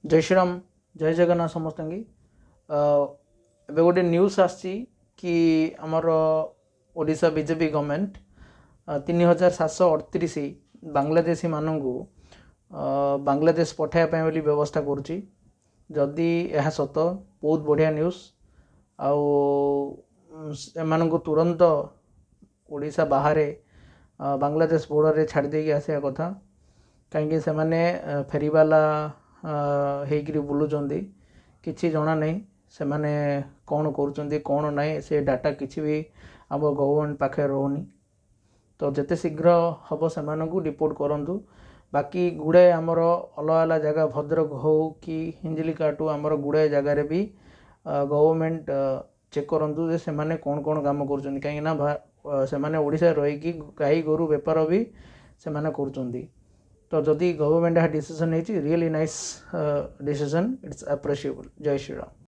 जय श्रीराम जय जगन्नाथ समस्त की एबे गोटे न्यूज़ आसी कि आमर ओडिशा बीजेपी गवर्नमेंट 3738 बांग्लादेशी मानू बांग्लादेश पठाइबा बोली व्यवस्था करुच्ची जदि यह सत बहुत बढ़िया न्यूज़ आउ तुरंत ओडिशा बाहर बांग्लादेश बॉर्डर रे छाड़ देकी आसिया कथा कहीं से फेरीवाला होकर बुलूँ किसी जना नहीं से माने कौन करुँच कौन नहीं से डाटा किसी भी आम गवर्नमेंट पाखे रोनी तो जिते शीघ्र हम से रिपोर्ट करूँ बाकी गुड़े आमर अलग अलग जगह भद्रक हो कि हिंजिलिकाटू आमर गुड़े जगार भी गवर्नमेंट चेक करूँ से माने कौन कौन काम कर कहीं से ओडिशा रही गाई गोरु बेपार भी से कर तो जदि गवर्नमेंट डिसीजन है really nice decision it's appreciable. जय श्री राम।